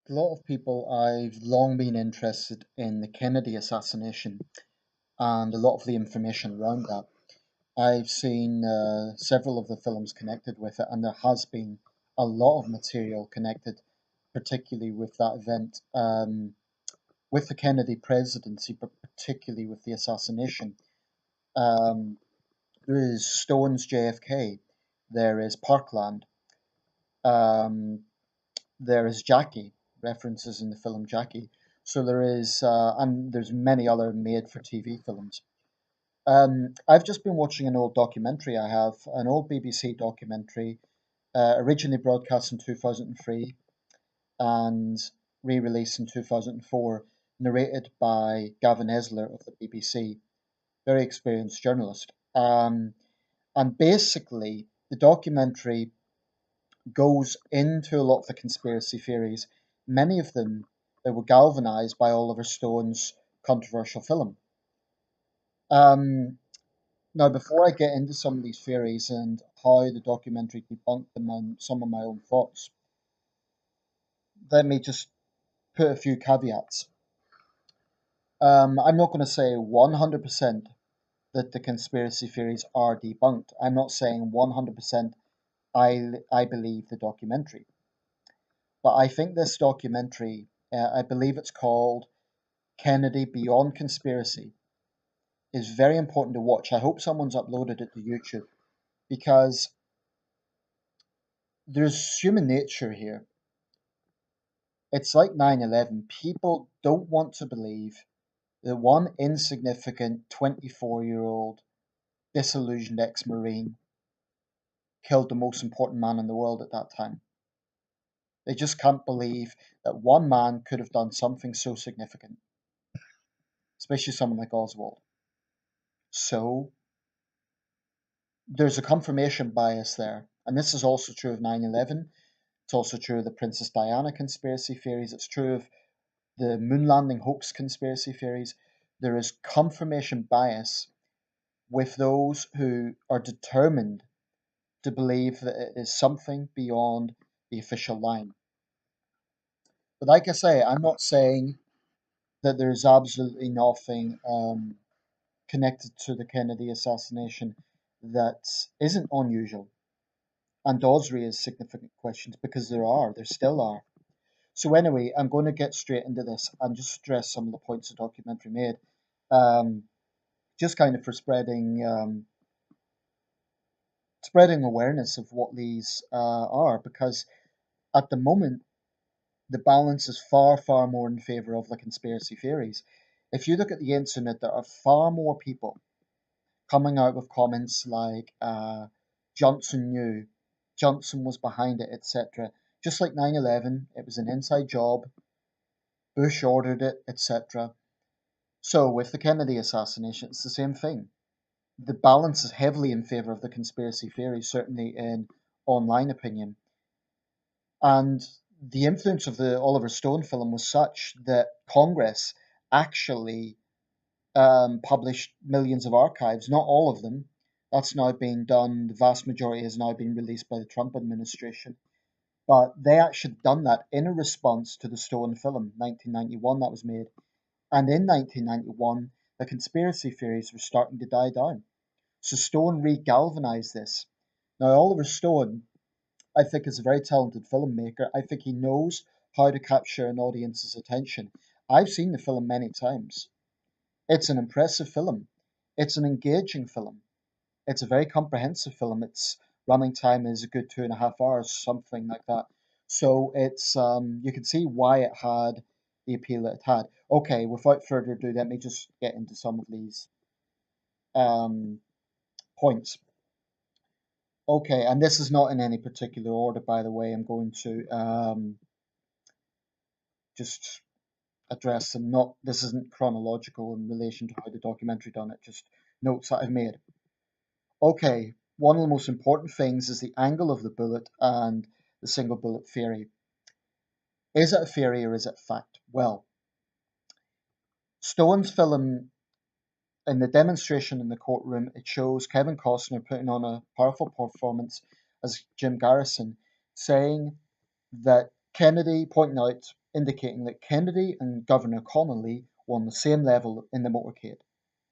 a lot of people, I've long been interested in the Kennedy assassination and a lot of the information around that. I've seen several of the films connected with it, and there has been a lot of material connected, particularly with that event, with the Kennedy presidency, but particularly with the assassination. Um, there is Stone's JFK, there is Parkland, um, there is Jackie, references in the film Jackie. So there is, and there's many other made-for-TV films. I've just been watching an old documentary. I have an old BBC documentary, originally broadcast in 2003 and re-released in 2004, narrated by Gavin Esler of the BBC, very experienced journalist. And basically, the documentary goes into a lot of the conspiracy theories, many of them that were galvanized by Oliver Stone's controversial film. Um, Now, before I get into some of these theories and how the documentary debunked them and some of my own thoughts, let me just put a few caveats. I'm not going to say 100% that the conspiracy theories are debunked. I'm not saying 100% I believe the documentary. But I think this documentary, I believe it's called Kennedy Beyond Conspiracy, is very important to watch. I hope someone's uploaded it to YouTube because there's human nature here. It's like 9/11. People don't want to believe that one insignificant 24-year-old disillusioned ex Marine killed the most important man in the world at that time. They just can't believe that one man could have done something so significant, especially someone like Oswald. So there's a confirmation bias there. And this is also true of 9/11. It's also true of the Princess Diana conspiracy theories. It's true of the moon landing hoax conspiracy theories. There is confirmation bias with those who are determined to believe that it is something beyond the official line. But like I say, I'm not saying that there's absolutely nothing connected to the Kennedy assassination that isn't unusual and does raise significant questions because there still are. So anyway, I'm going to get straight into this and just stress some of the points the documentary made, um, just kind of for spreading awareness of what these are, because at the moment the balance is far, far more in favor of the conspiracy theories. If you look at the internet, there are far more people coming out with comments like Johnson knew, Johnson was behind it, etc. Just like 9/11, it was an inside job, Bush ordered it, etc. So with the Kennedy assassination, it's the same thing. The balance is heavily in favor of the conspiracy theories, certainly in online opinion. And the influence of the Oliver Stone film was such that Congress actually published millions of archives, not all of them. That's now being done. The vast majority has now been released by the Trump administration. But they actually done that in a response to the Stone film, 1991, that was made. And in 1991, the conspiracy theories were starting to die down. So Stone re-galvanized this. Now, Oliver Stone, I think, is a very talented filmmaker. I think he knows how to capture an audience's attention. I've seen the film many times. It's an impressive film. It's an engaging film. It's a very comprehensive film. Its running time is a good 2.5 hours, something like that. So it's you can see why it had the appeal that it had. Okay, without further ado, let me just get into some of these um, points. Okay, and this is not in any particular order, by the way. I'm going to just address them. Not this isn't chronological in relation to how the documentary done it. Just notes that I've made. Okay, one of the most important things is the angle of the bullet and the single bullet theory. Is it a theory or is it fact? Well, Stone's film, in the demonstration in the courtroom, it shows Kevin Costner putting on a powerful performance as Jim Garrison, saying that Kennedy, pointing out indicating that Kennedy and Governor Connolly were on the same level in the motorcade.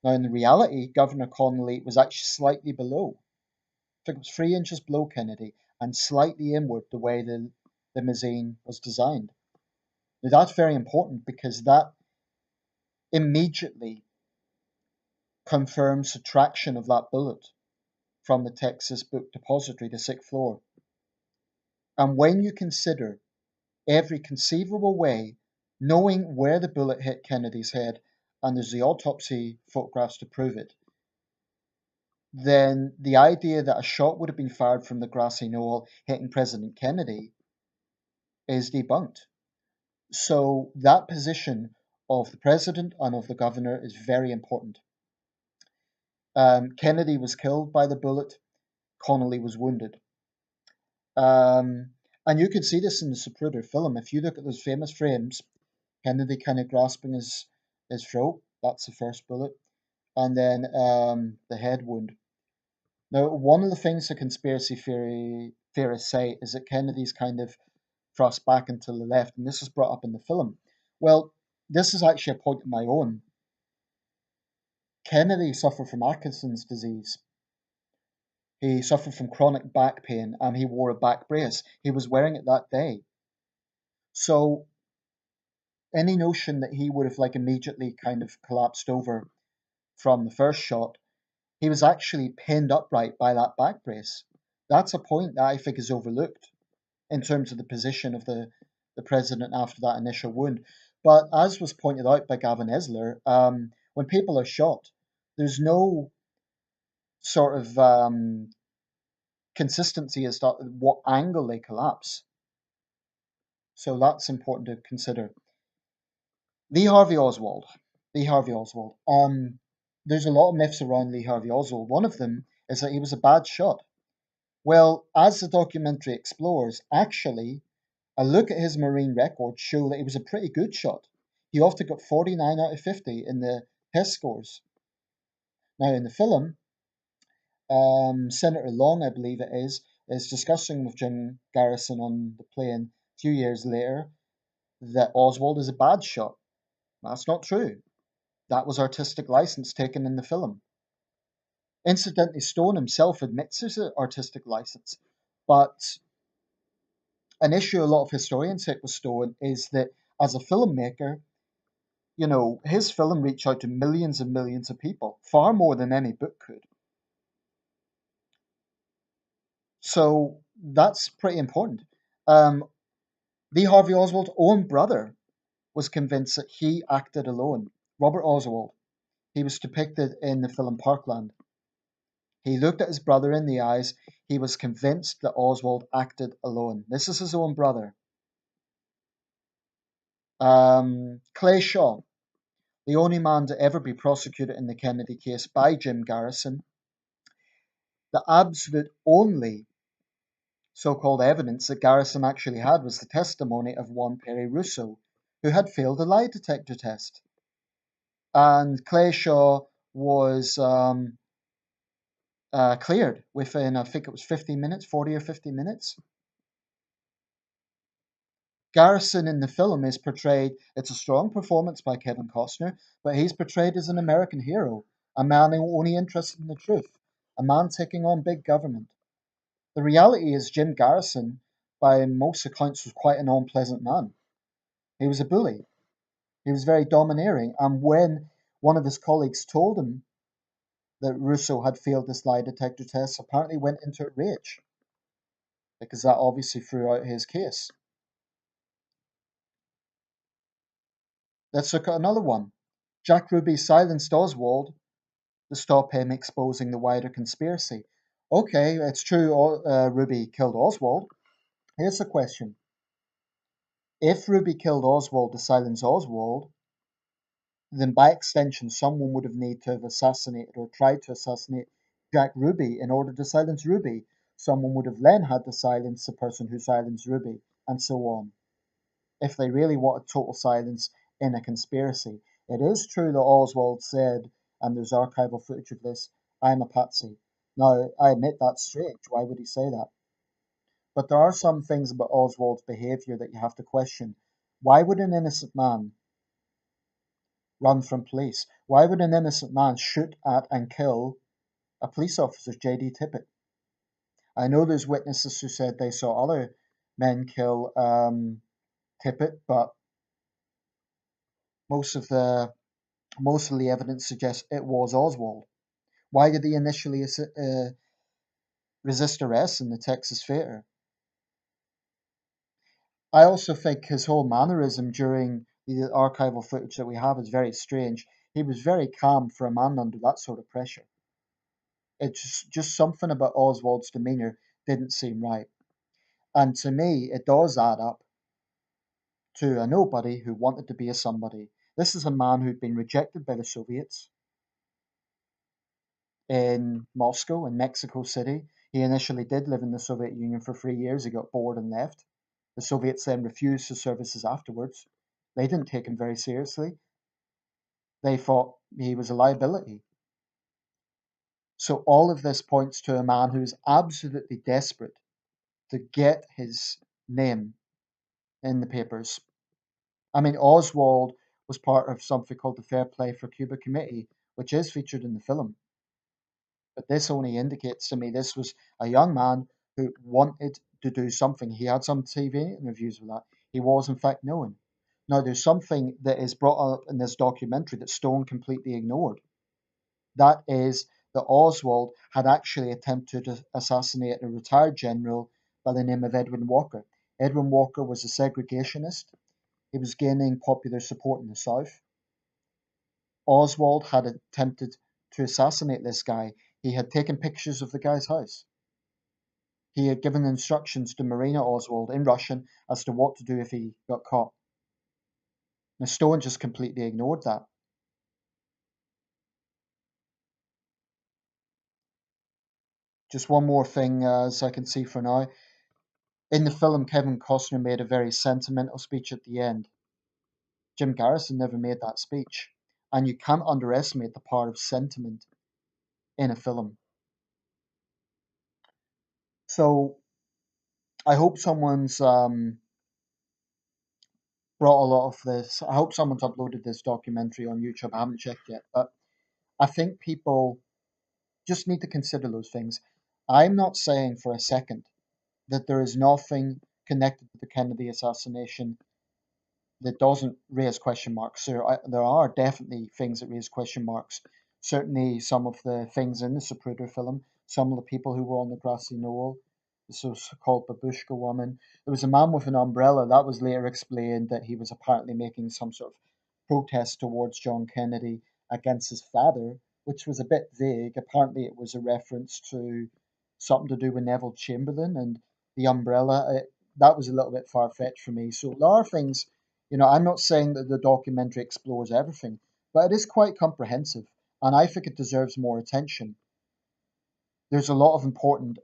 Now, in reality, Governor Connolly was actually slightly below. I think it was 3 inches below Kennedy and slightly inward the way the limousine was designed. Now, that's very important because that immediately confirms the traction of that bullet from the Texas Book Depository, the sixth floor. And when you consider every conceivable way, knowing where the bullet hit Kennedy's head, and there's the autopsy photographs to prove it, then the idea that a shot would have been fired from the grassy knoll hitting President Kennedy is debunked. So that position of the president and of the governor is very important. Kennedy was killed by the bullet. Connolly was wounded. And you can see this in the Zapruder film. If you look at those famous frames, Kennedy kind of grasping his throat, that's the first bullet, and then the head wound. Now, one of the things the conspiracy theorists say is that Kennedy's kind of thrust back into the left, and this is brought up in the film. Well, this is actually a point of my own. Kennedy suffered from Parkinson's disease. He suffered from chronic back pain and he wore a back brace. He was wearing it that day. So any notion that he would have like immediately kind of collapsed over from the first shot, he was actually pinned upright by that back brace. That's a point that I think is overlooked in terms of the position of the president after that initial wound. But as was pointed out by Gavin Esler, when people are shot, there's no sort of consistency as to what angle they collapse. So that's important to consider. Lee Harvey Oswald. Lee Harvey Oswald. There's a lot of myths around Lee Harvey Oswald. One of them is that he was a bad shot. Well, as the documentary explores, actually, a look at his Marine records show that he was a pretty good shot. He often got 49 out of 50 in the test scores. Now, in the film, Senator Long, I believe it is discussing with Jim Garrison on the plane a few years later that Oswald is a bad shot. That's not true. That was artistic license taken in the film. Incidentally, Stone himself admits it's an artistic license, but an issue a lot of historians take with Stone is that as a filmmaker, his film reached out to millions and millions of people, far more than any book could. So that's pretty important. Lee Harvey Oswald's own brother was convinced that he acted alone. Robert Oswald. He was depicted in the film Parkland. He looked at his brother in the eyes. He was convinced that Oswald acted alone. This is his own brother. Clay Shaw, the only man to ever be prosecuted in the Kennedy case by Jim Garrison. The absolute only so-called evidence that Garrison actually had was the testimony of one Perry Russo, who had failed a lie detector test. And Clay Shaw was cleared within, I think it was 50 minutes, 40 or 50 minutes. Garrison in the film is portrayed, it's a strong performance by Kevin Costner, but he's portrayed as an American hero, a man only interested in the truth, a man taking on big government. The reality is Jim Garrison, by most accounts, was quite an unpleasant man. He was a bully. He was very domineering, and when one of his colleagues told him that Russo had failed this lie detector test, apparently went into a rage, because that obviously threw out his case. Let's look at another one. Jack Ruby silenced Oswald to stop him exposing the wider conspiracy. Okay, it's true Ruby killed Oswald. Here's the question. If Ruby killed Oswald to silence Oswald, then by extension someone would have needed to have assassinated or tried to assassinate Jack Ruby in order to silence Ruby. Someone would have then had to silence the person who silenced Ruby, and so on, if they really wanted total silence in a conspiracy. It is true that Oswald said, and there's archival footage of this, I'm a patsy. Now, I admit that's strange. Why would he say that? But there are some things about Oswald's behaviour that you have to question. Why would an innocent man run from police? Why would an innocent man shoot at and kill a police officer, J.D. Tippit? I know there's witnesses who said they saw other men kill Tippit, but most of the evidence suggests it was Oswald. Why did he initially resist arrest in the Texas theater? I also think his whole mannerism during the archival footage that we have is very strange. He was very calm for a man under that sort of pressure. It's just something about Oswald's demeanor didn't seem right. And to me, it does add up to a nobody who wanted to be a somebody. This is a man who'd been rejected by the Soviets in Moscow and Mexico City. He initially did live in the Soviet Union for 3 years. He got bored and left. The Soviets then refused his services afterwards. They didn't take him very seriously. They thought he was a liability. So all of this points to a man who's absolutely desperate to get his name in the papers. I mean, Oswald was part of something called the Fair Play for Cuba Committee, which is featured in the film. But this only indicates to me this was a young man who wanted to do something. He had some TV interviews with that. He was, in fact, known. Now, there's something that is brought up in this documentary that Stone completely ignored. That is that Oswald had actually attempted to assassinate a retired general by the name of Edwin Walker. Edwin Walker was a segregationist. He was gaining popular support in the South. Oswald had attempted to assassinate this guy. He had taken pictures of the guy's house. He had given instructions to Marina Oswald in Russian as to what to do if he got caught. Now, Stone just completely ignored that. Just one more thing, as I can see for now. In the film, Kevin Costner made a very sentimental speech at the end. Jim Garrison never made that speech. And you can't underestimate the power of sentiment in a film. So I hope someone's brought a lot of this. I hope someone's uploaded this documentary on YouTube. I haven't checked yet, but I think people just need to consider those things. I'm not saying for a second that there is nothing connected to the Kennedy assassination that doesn't raise question marks. There are definitely things that raise question marks. Certainly, some of the things in the Zapruder film, some of the people who were on the grassy knoll, the so-called babushka woman. There was a man with an umbrella that was later explained that he was apparently making some sort of protest towards John Kennedy against his father, which was a bit vague. Apparently, it was a reference to something to do with Neville Chamberlain and the umbrella. That was a little bit far fetched for me. So there are things, I'm not saying that the documentary explores everything, but it is quite comprehensive, and I think it deserves more attention. There's a lot of important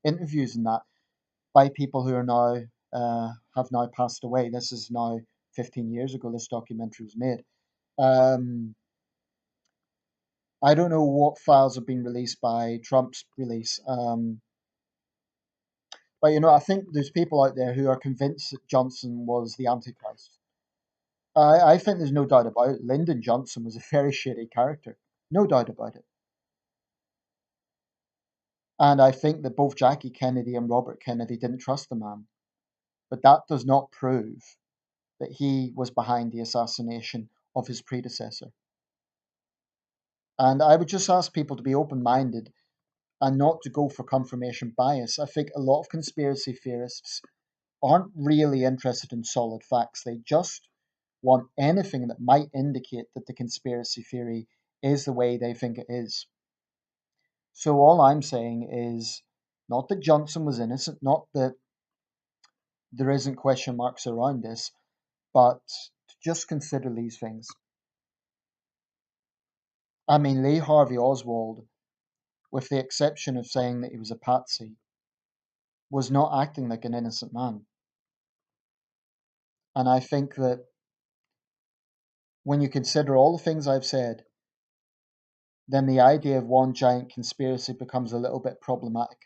interviews in that by people who are now have now passed away. This is now 15 years ago. This documentary was made. Um, I don't know what files have been released by Trump's release, but I think there's people out there who are convinced that Johnson was the Antichrist. I think there's no doubt about it. Lyndon Johnson was a very shady character, no doubt about it. And I think that both Jackie Kennedy and Robert Kennedy didn't trust the man. But that does not prove that he was behind the assassination of his predecessor. And I would just ask people to be open minded and not to go for confirmation bias. I think a lot of conspiracy theorists aren't really interested in solid facts. They just want anything that might indicate that the conspiracy theory is the way they think it is. So all I'm saying is not that Johnson was innocent, not that there isn't question marks around this, but to just consider these things. I mean, Lee Harvey Oswald, with the exception of saying that he was a patsy, was not acting like an innocent man. And I think that when you consider all the things I've said, then the idea of one giant conspiracy becomes a little bit problematic.